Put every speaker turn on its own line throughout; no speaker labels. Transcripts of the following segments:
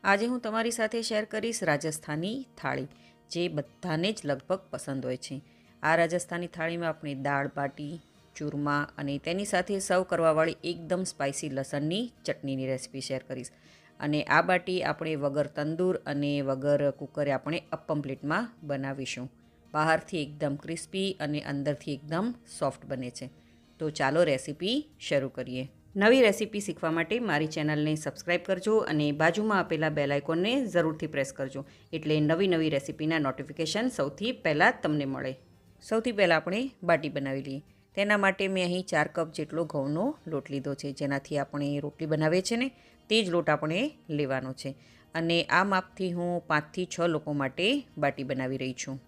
આજે હું તમારી સાથે શેર કરીશ રાજસ્થાની થાળી, જે બધાને જ લગભગ પસંદ હોય છે. આ રાજસ્થાની થાળીમાં આપણે દાળ બાટી, ચૂરમા અને તેની સાથે સર્વ કરવાવાળી એકદમ સ્પાઇસી લસણની ચટણીની રેસીપી શેર કરીશ. અને આ બાટી આપણે વગર તંદૂર અને વગર કુકરે આપણે અપ્પમ પ્લેટમાં બનાવીશું. બહારથી એકદમ ક્રિસ્પી અને અંદરથી એકદમ સોફ્ટ બને છે. તો ચાલો રેસીપી શરૂ કરીએ. નવી રેસીપી શીખવા માટે મારી ચેનલને સબસ્ક્રાઈબ કરજો અને બાજુમાં આપેલા બેલ આઇકોનને જરૂરથી પ્રેસ કરજો, એટલે નવી રેસીપીના નોટિફિકેશન સૌથી પહેલાં તમને મળે. સૌથી પહેલાં આપણે બાટી બનાવી લઈએ. તેના માટે મેં અહીં 4 કપ જેટલો ઘઉંનો લોટ લીધો છે, જેનાથી આપણે રોટલી બનાવીએ છીએ ને તે જ લોટ આપણે લેવાનો છે. અને આ માપથી હું 5 થી 6 લોકો માટે બાટી બનાવી રહી છું.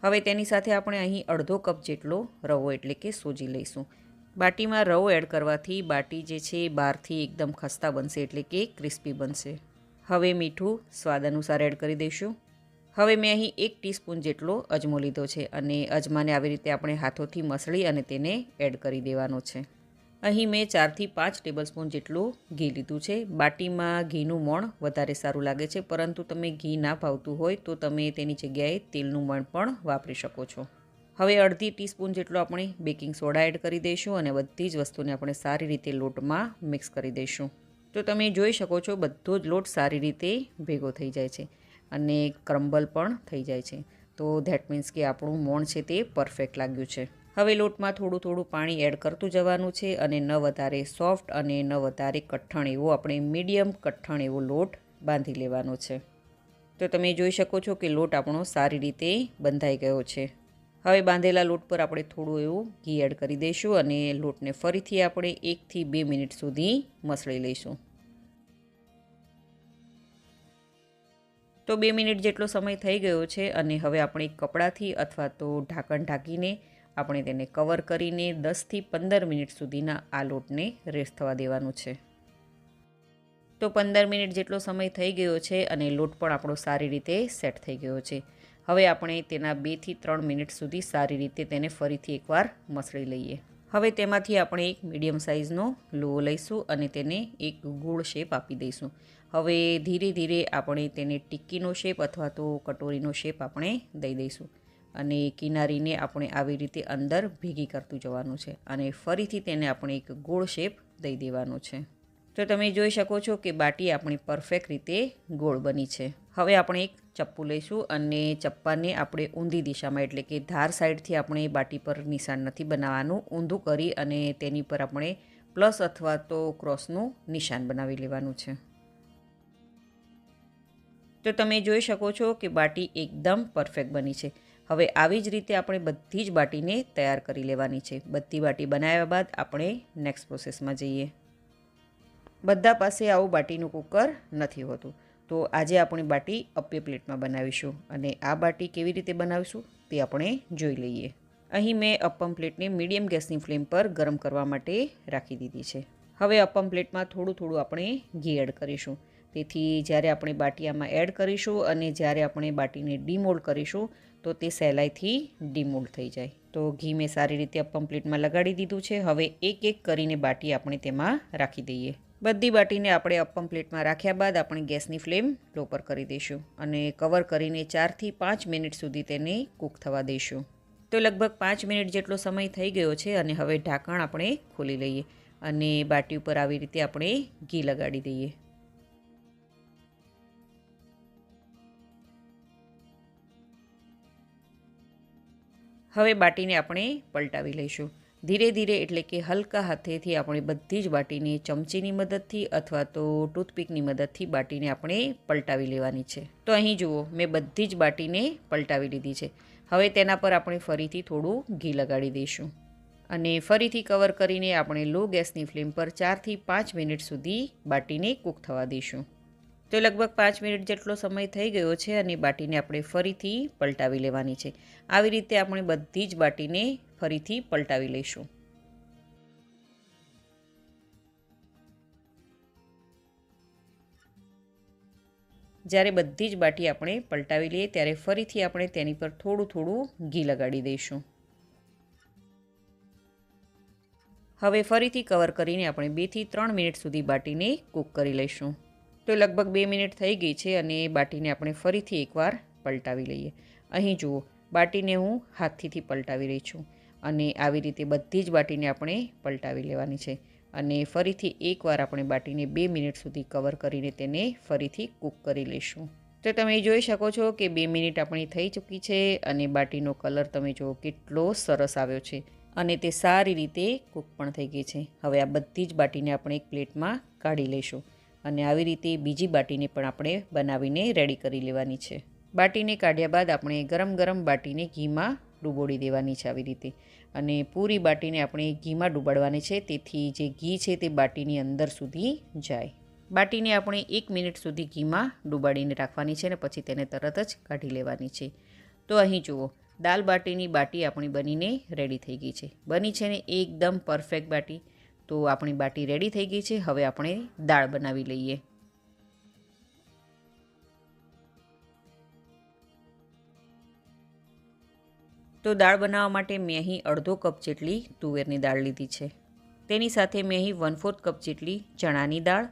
હવે તેની સાથે આપણે અહીં અડધો કપ જેટલો રવો એટલે કે સોજી લઈશું. બાટીમાં રવો એડ કરવાથી બાટી જે છે બહારથી એકદમ ખસ્તા બનશે, એટલે કે ક્રિસ્પી બનશે. હવે મીઠું સ્વાદ અનુસાર એડ કરી દઈશું. હવે મેં અહીં 1 ટીસ્પૂન જેટલો અજમો લીધો છે અને અજમાને આવી રીતે આપણે હાથોથી મસળી અને તેને એડ કરી દેવાનો છે. અહીં મેં 4 થી 5 ટેબલસ્પૂન જેટલું ઘી લીધું છે. બાટીમાં ઘીનું મોણ વધારે સારું લાગે છે, પરંતુ તમે ઘી ના ભાવતું હોય તો તમે તેની જગ્યાએ તેલનું મોણ પણ વાપરી શકો છો. હવે અડધી ટીસ્પૂન જેટલો આપણે બેકિંગ સોડા એડ કરી દઈશું અને બધી જ વસ્તુને આપણે સારી રીતે લોટમાં મિક્સ કરી દઈશું. તો તમે જોઈ શકો છો બધો જ લોટ સારી રીતે ભેગો થઈ જાય છે અને ક્રમ્બલ પણ થઈ જાય છે. તો ધેટ મીન્સ કે આપણું મોણ છે તે પરફેક્ટ લાગ્યું છે. હવે લોટમાં થોડું પાણી એડ કરતું જવાનું છે અને ન વધારે સોફ્ટ અને ન વધારે કઠણ એવો આપણે મીડિયમ કઠણ એવો લોટ બાંધી લેવાનો છે. તો તમે જોઈ શકો છો કે લોટ આપણો સારી રીતે બંધાઈ ગયો છે. હવે બાંધેલા લોટ પર આપણે થોડું એવું ઘી એડ કરી દઈશું અને લોટને ફરીથી આપણે 1 થી 2 મિનિટ સુધી મસળી લઈશું. તો 2 મિનિટ જેટલો સમય થઈ ગયો છે અને હવે આપણે એક કપડાથી અથવા તો ઢાંકણ ઢાંકીને આપણે તેને કવર કરીને 10 થી 15 મિનિટ સુધીના આ લોટને રેસ્ટ થવા દેવાનું છે. તો 15 મિનિટ જેટલો સમય થઈ ગયો છે અને લોટ પણ આપણો સારી રીતે સેટ થઈ ગયો છે. હવે આપણે તેના 2 થી 3 મિનિટ સુધી સારી રીતે તેને ફરીથી એકવાર મસળી લઈએ. હવે તેમાંથી આપણે એક મીડિયમ સાઇઝનો લુઓ લઈશું અને તેને એક ગોળ શેપ આપી દઈશું. હવે ધીરે ધીરે આપણે તેને ટિક્કીનો શેપ અથવા તો કટોરીનો શેપ આપણે દઈ દઈશું અને કિનારીને આપણે આવી રીતે અંદર ભેગી કરતું જવાનું છે અને ફરીથી તેને આપણે એક ગોળ શેપ દઈ દેવાનો છે. તો તમે જોઈ શકો છો કે બાટી આપણી પરફેક્ટ રીતે ગોળ બની છે. હવે આપણે એક ચપ્પુ લઈશું અને ચપ્પાને આપણે ઊંધી દિશામાં એટલે કે ધાર સાઈડથી આપણે બાટી પર નિશાન નથી બનાવવાનું, ઊંધું કરી અને તેની પર આપણે પ્લસ અથવા તો ક્રોસનું નિશાન બનાવી લેવાનું છે. તો તમે જોઈ શકો છો કે બાટી એકદમ પરફેક્ટ બની છે. હવે આવી જ રીતે આપણે બધી જ બાટીને તૈયાર કરી લેવાની છે. બધી બાટી બનાવ્યા બાદ આપણે નેક્સ્ટ પ્રોસેસમાં જઈએ. બધા પાસે આવું બાટીનું કુકર નથી હોતું, તો આજે આપણી બાટી અપ્પે પ્લેટમાં બનાવીશું અને આ બાટી કેવી રીતે બનાવીશું તે આપણે જોઈ લઈએ. અહીં મેં અપ્પમ પ્લેટને મીડિયમ ગેસની ફ્લેમ પર ગરમ કરવા માટે રાખી દીધી છે. હવે અપ્પમ પ્લેટમાં થોડું આપણે ઘી એડ કરીશું, તેથી જ્યારે આપણે બાટી આમાં એડ કરીશું અને જ્યારે આપણે બાટીને ડીમોલ્ડ કરીશું તો તે સહેલાઈથી ડીમોલ્ડ થઈ જાય. તો ઘી મેં સારી રીતે અપ્પમ પ્લેટમાં લગાડી દીધું છે. હવે એક કરીને બાટી આપણે તેમાં રાખી દઈએ. બધી બાટીને આપણે અપ્પમ પ્લેટમાં રાખ્યા બાદ આપણે ગેસની ફ્લેમ લો પર કરી દઈશું અને કવર કરીને 4 થી 5 મિનિટ સુધી તેને કૂક થવા દઈશું. તો લગભગ 5 મિનિટ જેટલો સમય થઈ ગયો છે અને હવે ઢાંકણ આપણે ખોલી લઈએ અને બાટી ઉપર આવી રીતે આપણે ઘી લગાડી દઈએ. હવે બાટીને આપણે પલટાવી લઈશું. ધીરે ધીરે એટલે કે હલકા હાથેથી આપણે બધી જ બાટીને ચમચીની મદદથી અથવા તો ટૂથપીકની મદદથી બાટીને આપણે પલટાવી લેવાની છે. તો અહીં જુઓ, મેં બધી જ બાટીને પલટાવી લીધી છે. હવે તેના પર આપણે ફરીથી થોડું ઘી લગાડી દઈશું અને ફરીથી કવર કરીને આપણે લો ગેસની ફ્લેમ પર 4 થી 5 મિનિટ સુધી બાટીને કૂક થવા દઈશું. તો લગભગ 5 મિનિટ જેટલો સમય થઈ ગયો છે અને બાટીને આપણે ફરીથી પલટાવી લેવાની છે. આવી રીતે આપણે બધી જ બાટીને ફરીથી પલટાવી લઈશું. જ્યારે બધી જ બાટી આપણે પલટાવી લઈએ ત્યારે ફરીથી આપણે તેની પર થોડું ઘી લગાડી દઈશું. હવે ફરીથી કવર કરીને આપણે 2 થી 3 મિનિટ સુધી બાટીને કૂક કરી લઈશું. તો લગભગ 2 મિનિટ થઈ ગઈ છે અને બાટીને આપણે ફરીથી એકવાર પલટાવી લઈએ. અહીં જુઓ, બાટીને હું હાથથી પલટાવી રહી છું અને આવી રીતે બધી જ બાટીને આપણે પલટાવી લેવાની છે અને ફરીથી એકવાર આપણે બાટીને 2 મિનિટ સુધી કવર કરીને તેને ફરીથી કૂક કરી લઈશું. તો તમે જોઈ શકો છો કે 2 મિનિટ આપણી થઈ ચૂકી છે અને બાટીનો કલર તમે જુઓ કેટલો સરસ આવ્યો છે અને તે સારી રીતે કૂક પણ થઈ ગઈ છે. હવે આ બધી જ બાટીને આપણે એક પ્લેટમાં કાઢી લઈશું અને આવી રીતે બીજી બાટીને પણ આપણે બનાવીને રેડી કરી લેવાની છે. બાટીને કાઢ્યા બાદ આપણે ગરમ ગરમ બાટીને ઘીમાં ડૂબોળી દેવાની છે આવી રીતે, અને પૂરી બાટીને આપણે ઘીમાં ડૂબાડવાની છે, તેથી જે ઘી છે તે બાટીની અંદર સુધી જાય. બાટીને આપણે 1 મિનિટ સુધી ઘીમાં ડૂબાડીને રાખવાની છે અને પછી તેને તરત જ કાઢી લેવાની છે. તો અહીં જુઓ, દાલ બાટીની બાટી આપણી બનીને રેડી થઈ ગઈ છે. બની છે ને એકદમ પરફેક્ટ બાટી. તો આપણી બાટી રેડી થઈ ગઈ છે. હવે આપણે દાળ બનાવી લઈએ. તો દાળ બનાવવા માટે મેં અહીં અડધો કપ જેટલી તુવેરની દાળ લીધી છે. તેની સાથે મેં અહીં 1/4 કપ જેટલી ચણાની દાળ,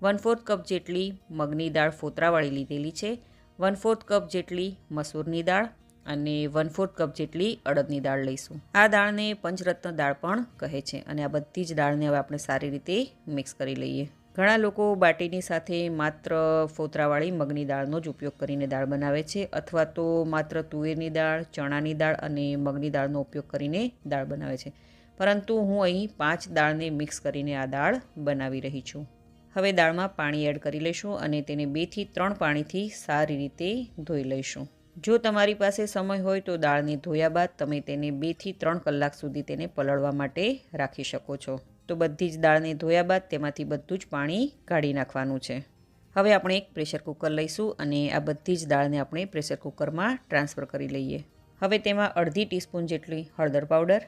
1/4 કપ જેટલી મગની દાળ ફોતરાવાળી લીધેલી છે, 1/4 કપ જેટલી મસૂરની દાળ અને 1/4 કપ જેટલી અડદની દાળ લઈશું. આ દાળને પંચરત્ન દાળ પણ કહે છે અને આ બધી જ દાળને હવે આપણે સારી રીતે મિક્સ કરી લઈએ. ઘણા લોકો બાટીની સાથે માત્ર ફોતરાવાળી મગની દાળનો જ ઉપયોગ કરીને દાળ બનાવે છે, અથવા તો માત્ર તુવેરની દાળ, ચણાની દાળ અને મગની દાળનો ઉપયોગ કરીને દાળ બનાવે છે. પરંતુ હું અહીં 5 દાળને મિક્સ કરીને આ દાળ બનાવી રહી છું. હવે દાળમાં પાણી એડ કરી લઈશું અને તેને 2 થી 3 પાણીથી સારી રીતે ધોઈ લઈશું. જો તમારી પાસે સમય હોય તો દાળને ધોયા બાદ તમે તેને 2 થી 3 કલાક સુધી તેને પલળવા માટે રાખી શકો છો. તો બધી જ દાળને ધોયા બાદ તેમાંથી બધું જ પાણી કાઢી નાખવાનું છે. હવે આપણે એક પ્રેશર કુકર લઈશું અને આ બધી જ દાળને આપણે પ્રેશર કુકરમાં ટ્રાન્સફર કરી લઈએ. હવે તેમાં અડધી ટીસ્પૂન જેટલી હળદર પાવડર,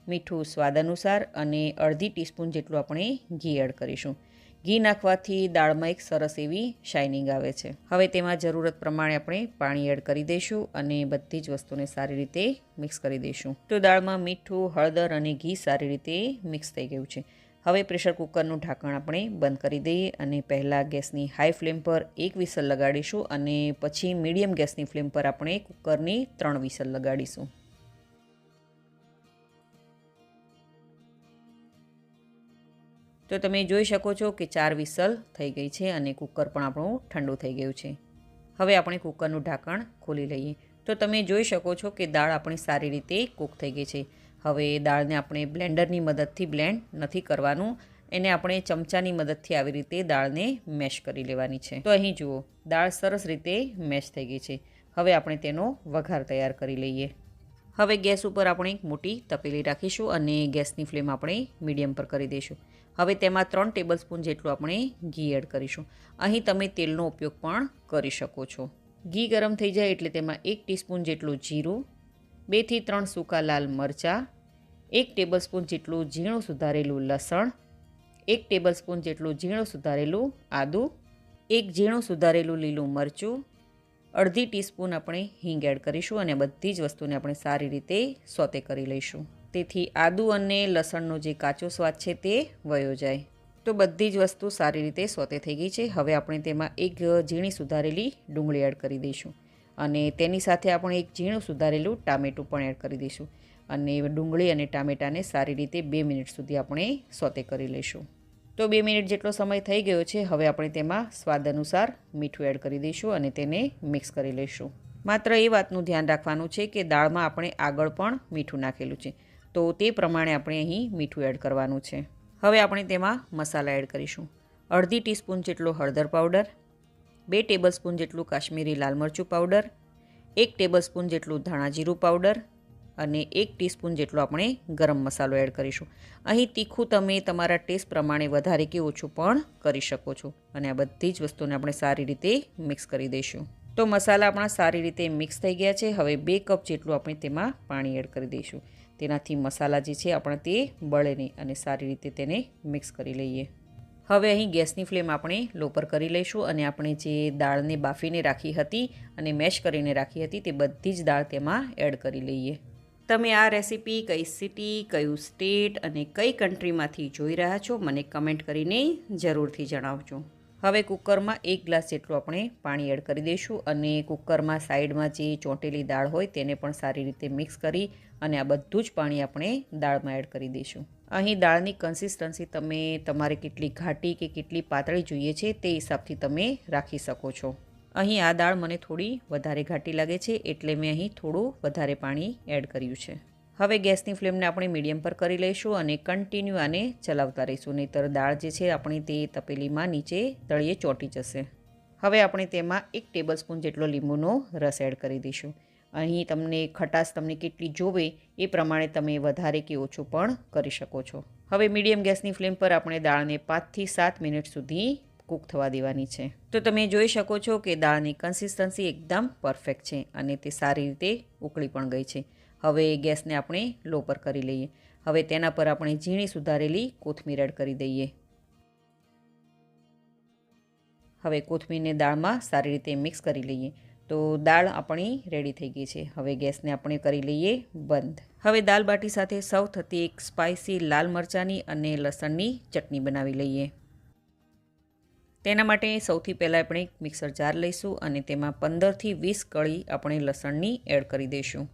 મીઠું સ્વાદ અનુસાર અને અડધી ટીસ્પૂન જેટલું આપણે ઘી એડ કરીશું. ઘી નાખવાથી દાળમાં એક સરસ એવી શાઇનિંગ આવે છે. હવે તેમાં જરૂરત પ્રમાણે આપણે પાણી એડ કરી દઈશું અને બધી જ વસ્તુને સારી રીતે મિક્સ કરી દઈશું. તો દાળમાં મીઠું, હળદર અને ઘી સારી રીતે મિક્સ થઈ ગયું છે. હવે પ્રેશર કુકરનું ઢાંકણ આપણે બંધ કરી દઈએ અને પહેલાં ગેસની હાઈ ફ્લેમ પર 1 વિસલ લગાડીશું અને પછી મીડિયમ ગેસની ફ્લેમ પર આપણે કુકરની 3 વિસલ લગાડીશું. તો તમે જોઈ શકો છો કે 4 વિસલ થઈ ગઈ છે અને કુકર પણ આપણું ઠંડુ થઈ ગયું છે. હવે આપણે કુકરનું ઢાંકણ ખોલી લઈએ. તો તમે જોઈ શકો છો કે દાળ આપણી સારી રીતે કૂક થઈ ગઈ છે. હવે દાળને આપણે બ્લેન્ડરની મદદથી બ્લેન્ડ નથી કરવાનું, એને આપણે ચમચાની મદદથી આવી રીતે દાળને મેશ કરી લેવાની છે. તો અહીં જુઓ, દાળ સરસ રીતે મેશ થઈ ગઈ છે. હવે આપણે તેનો વઘાર તૈયાર કરી લઈએ. હવે ગેસ ઉપર આપણે એક મોટી તપેલી રાખીશું અને ગેસની ફ્લેમ આપણે મીડિયમ પર કરી દઈશું. હવે તેમાં 3 ટેબલસ્પૂન જેટલું આપણે ઘી એડ કરીશું. અહીં તમે તેલનો ઉપયોગ પણ કરી શકો છો. ઘી ગરમ થઈ જાય એટલે તેમાં 1 ટીસ્પૂન જેટલું જીરું, 2 થી 3 સૂકા લાલ મરચાં, 1 ટેબલસ્પૂન જેટલું ઝીણું સુધારેલું લસણ, 1 ટેબલસ્પૂન જેટલું ઝીણું સુધારેલું આદું, 1 ઝીણું સુધારેલું લીલું મરચું, અડધી ટીસ્પૂન આપણે હિંગ એડ કરીશું અને બધી જ વસ્તુને આપણે સારી રીતે સોતે કરી લઈશું, તેથી આદુ અને લસણનો જે કાચો સ્વાદ છે તે વયો જાય. તો બધી જ વસ્તુ સારી રીતે સોતે થઈ ગઈ છે. હવે આપણે તેમાં એક ઝીણી સુધારેલી ડુંગળી એડ કરી દઈશું અને તેની સાથે આપણે એક ઝીણું સુધારેલું ટામેટું પણ એડ કરી દઈશું અને ડુંગળી અને ટામેટાને સારી રીતે 2 મિનિટ સુધી આપણે સોતે કરી લઈશું. તો 2 મિનિટ જેટલો સમય થઈ ગયો છે. હવે આપણે તેમાં સ્વાદ અનુસાર મીઠું એડ કરી દઈશું અને તેને મિક્સ કરી લઈશું. માત્ર એ વાતનું ધ્યાન રાખવાનું છે કે દાળમાં આપણે આગળ પણ મીઠું નાખેલું છે, તો તે પ્રમાણે આપણે અહીં મીઠું એડ કરવાનું છે. હવે આપણે તેમાં મસાલા એડ કરીશું. અડધી ટીસ્પૂન જેટલો હળદર પાવડર, 2 ટેબલસ્પૂન જેટલું કાશ્મીરી લાલ મરચું પાવડર, 1 ટેબલસ્પૂન જેટલું ધાણા જીરું પાવડર અને 1 ટીસ્પૂન જેટલો આપણે ગરમ મસાલો એડ કરીશું. અહીં તીખું તમે તમારા ટેસ્ટ પ્રમાણે વધારે કે ઓછું પણ કરી શકો છો અને આ બધી જ વસ્તુને આપણે સારી રીતે મિક્સ કરી દઈશું. તો મસાલા આપણા સારી રીતે મિક્સ થઈ ગયા છે. હવે 2 કપ જેટલું આપણે તેમાં પાણી એડ કરી દઈશું. તેનાથી મસાલા જે છે આપણા તે બળે નહીં અને સારી રીતે તેને મિક્સ કરી લઈએ. હવે અહીં ગેસની ફ્લેમ આપણે લો પર કરી લઈશું અને આપણે જે દાળને બાફીને રાખી હતી અને મેશ કરીને રાખી હતી તે બધી જ દાળ તેમાં એડ કરી લઈએ. તમે આ રેસીપી કઈ સિટી, કયું સ્ટેટ અને કઈ કન્ટ્રીમાંથી જોઈ રહ્યા છો મને કમેન્ટ કરીને જરૂરથી જણાવજો. હવે કુકરમાં 1 ગ્લાસ જેટલું આપણે પાણી એડ કરી દઈશું અને કુકરમાં સાઈડમાં જે ચોંટેલી દાળ હોય તેને પણ સારી રીતે મિક્સ કરી અને આ બધું જ પાણી આપણે દાળમાં એડ કરી દઈશું. અહીં દાળની કન્સિસ્ટન્સી તમે તમારે કેટલી ઘાટી કે કેટલી પાતળી જોઈએ છે તે હિસાબથી તમે રાખી શકો છો. અહીં આ દાળ મને થોડી વધારે ઘાટી લાગે છે એટલે મેં અહીં થોડું વધારે પાણી એડ કર્યું છે. હવે ગેસની ફ્લેમને આપણે મીડિયમ પર કરી લઈશું અને કન્ટિન્યુ આને ચલાવતા રહીશું, નહીંતર દાળ જે છે આપણી તે તપેલીમાં નીચે તળિયે ચોંટી જશે. હવે આપણે તેમાં 1 ટેબલસ્પૂન જેટલો લીંબુનો રસ એડ કરી દઈશું. અહીં તમને ખટાશ તમને કેટલી જોવે એ પ્રમાણે તમે વધારે કે ઓછું પણ કરી શકો છો. હવે મીડિયમ ગેસની ફ્લેમ પર આપણે દાળને 5 થી 7 મિનિટ સુધી કૂક થવા દેવાની છે. તો તમે જોઈ શકો છો કે દાળની કન્સિસ્ટન્સી એકદમ પરફેક્ટ છે અને તે સારી રીતે ઉકળી પણ ગઈ છે. હવે ગેસને આપણે લો પર કરી લઈએ. હવે તેના પર આપણે ઝીણી સુધારેલી કોથમીર એડ કરી દઈએ. હવે કોથમીરને દાળમાં સારી રીતે મિક્સ કરી લઈએ. તો દાળ આપણી રેડી થઈ ગઈ છે. હવે ગેસને આપણે કરી લઈએ બંધ. હવે દાલ બાટી સાથે સર્વ થતી એક સ્પાઇસી લાલ મરચાંની અને લસણની ચટણી બનાવી લઈએ. તેના માટે સૌથી પહેલાં આપણે એક મિક્સર જાર લઈશું અને તેમાં 15 થી 20 કળી આપણે લસણની એડ કરી દઈશું.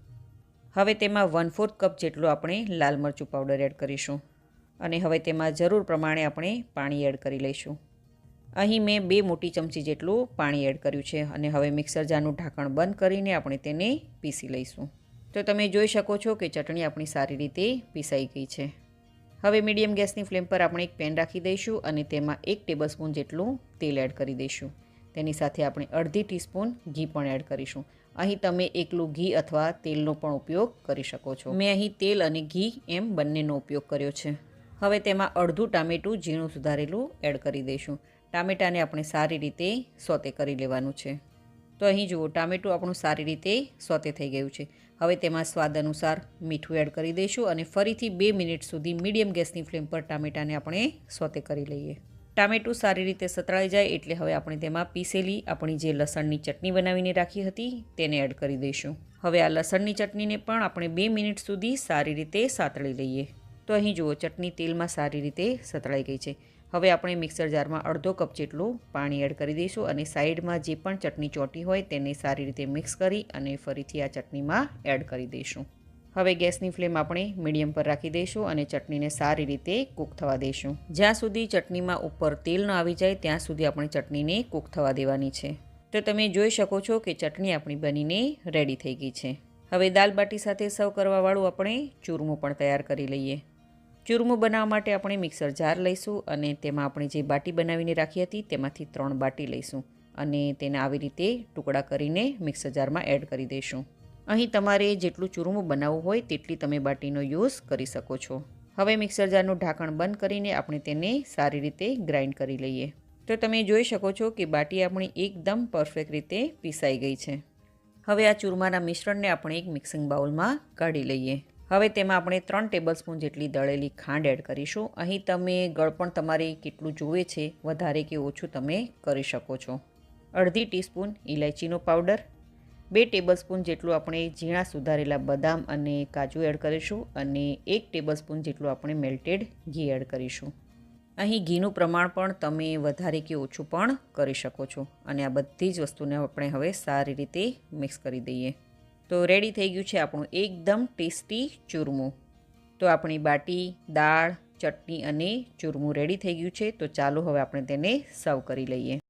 હવે તેમાં 1/4 કપ જેટલું આપણે લાલ મરચું પાવડર એડ કરીશું અને હવે તેમાં જરૂર પ્રમાણે આપણે પાણી એડ કરી લઈશું. અહીં મેં 2 મોટી ચમચી જેટલું પાણી એડ કર્યું છે અને હવે મિક્સર જારનું ઢાંકણ બંધ કરીને આપણે તેને પીસી લઈશું. તો તમે જોઈ શકો છો કે ચટણી આપણી સારી રીતે પીસાઈ ગઈ છે. હવે મીડિયમ ગેસની ફ્લેમ પર આપણે એક પેન રાખી દઈશું અને તેમાં 1 ટેબલસ્પૂન જેટલું તેલ એડ કરી દઈશું. તેની સાથે આપણે અડધી ટીસ્પૂન ઘી પણ એડ કરીશું. અહીં તમે એકલું ઘી અથવા તેલનો પણ ઉપયોગ કરી શકો છો. મેં અહીં તેલ અને ઘી એમ બંનેનો ઉપયોગ કર્યો છે. હવે તેમાં અડધું ટામેટું ઝીણું સુધારેલું એડ કરી દઈશું. ટામેટાને આપણે સારી રીતે સોતે કરી લેવાનું છે. તો અહીં જુઓ ટામેટું આપણું સારી રીતે સોતે થઈ ગયું છે. હવે તેમાં સ્વાદ અનુસાર મીઠું એડ કરી દઈશું અને ફરીથી 2 મિનિટ સુધી મીડિયમ ગેસની ફ્લેમ પર ટામેટાને આપણે સોતે કરી લઈએ. ટામેટું સારી રીતે સતળાઈ જાય એટલે હવે આપણે તેમાં પીસેલી આપણી જે લસણની ચટણી બનાવીને રાખી હતી તેને એડ કરી દઈશું. હવે આ લસણની ચટણીને પણ આપણે 2 મિનિટ સુધી સારી રીતે સાતળી લઈએ. તો અહીં જુઓ ચટણી તેલમાં સારી રીતે સતળાઈ ગઈ છે. હવે આપણે મિક્સર જારમાં અડધો કપ જેટલું પાણી એડ કરી દઈશું અને સાઈડમાં જે પણ ચટણી ચોંટી હોય તેને સારી રીતે મિક્સ કરી અને ફરીથી આ ચટણીમાં એડ કરી દઈશું. હવે ગેસની ફ્લેમ આપણે મીડિયમ પર રાખી દઈશું અને ચટણીને સારી રીતે કૂક થવા દઈશું. જ્યાં સુધી ચટણીમાં ઉપર તેલ ન આવી જાય ત્યાં સુધી આપણે ચટણીને કૂક થવા દેવાની છે. તો તમે જોઈ શકો છો કે ચટણી આપણી બનીને રેડી થઈ ગઈ છે. હવે દાલ બાટી સાથે સર્વ કરવાવાળું આપણે ચૂરમું પણ તૈયાર કરી લઈએ. ચૂરમું બનાવવા માટે આપણે મિક્સર જાર લઈશું અને તેમાં આપણે જે બાટી બનાવીને રાખી હતી તેમાંથી 3 બાટી લઈશું અને તેને આવી રીતે ટુકડા કરીને મિક્સર જારમાં એડ કરી દઈશું. અહીં તમારે જેટલું ચૂરમું બનાવવું હોય તેટલી તમે બાટીનો યુઝ કરી શકો છો. હવે મિક્સર જારનું ઢાંકણ બંધ કરીને આપણે તેને સારી રીતે ગ્રાઇન્ડ કરી લઈએ. તો તમે જોઈ શકો છો કે બાટી આપણી એકદમ પરફેક્ટ રીતે પીસાઈ ગઈ છે. હવે આ ચૂરમાના મિશ્રણને આપણે એક મિક્સિંગ બાઉલમાં કાઢી લઈએ. હવે તેમાં આપણે 3 ટેબલસ્પૂન જેટલી દળેલી ખાંડ એડ કરીશું. અહીં તમે ગળપણ તમારે કેટલું જોઈએ છે વધારે કે ઓછું તમે કરી શકો છો. અડધી ટીસ્પૂન ઇલાયચીનો પાવડર, 2 ટેબલસ્પૂન જેટલું આપણે ઝીણા સુધારેલા બદામ અને કાજુ એડ કરીશું અને 1 ટેબલસ્પૂન જેટલું આપણે મેલ્ટેડ ઘી એડ કરીશું. અહીં ઘીનું પ્રમાણ પણ તમે વધારે કે ઓછું પણ કરી શકો છો અને આ બધી જ વસ્તુને આપણે હવે સારી રીતે મિક્સ કરી દઈએ. તો રેડી થઈ ગયું છે આપણું એકદમ ટેસ્ટી ચૂરમું. તો આપણી બાટી, દાળ, ચટણી અને ચૂરમું રેડી થઈ ગયું છે. તો ચાલો હવે આપણે તેને સર્વ કરી લઈએ.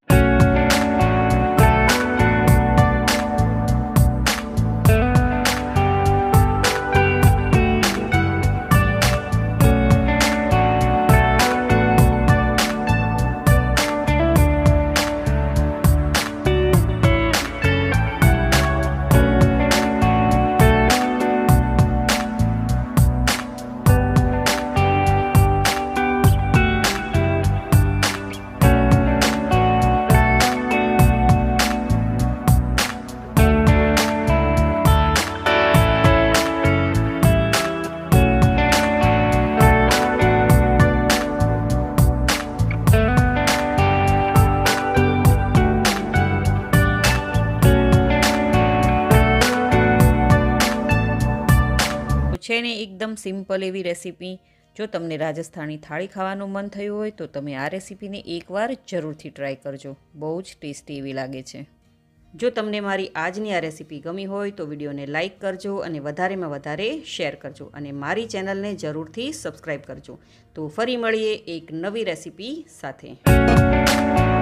છે ને એકદમ સિમ્પલ એવી રેસીપી. જો તમને રાજસ્થાની થાળી ખાવાનું મન થયું હોય તો તમે આ રેસીપીને એકવાર જરૂરથી ટ્રાય કરજો. બહુ જ ટેસ્ટી એવી લાગે છે. જો તમને મારી આજની આ રેસીપી ગમી હોય તો વિડીયોને લાઇક કરજો અને વધારેમાં વધારે શેર કરજો અને મારી ચેનલને જરૂરથી સબસ્ક્રાઈબ કરજો. તો ફરી મળીએ એક નવી રેસીપી સાથે.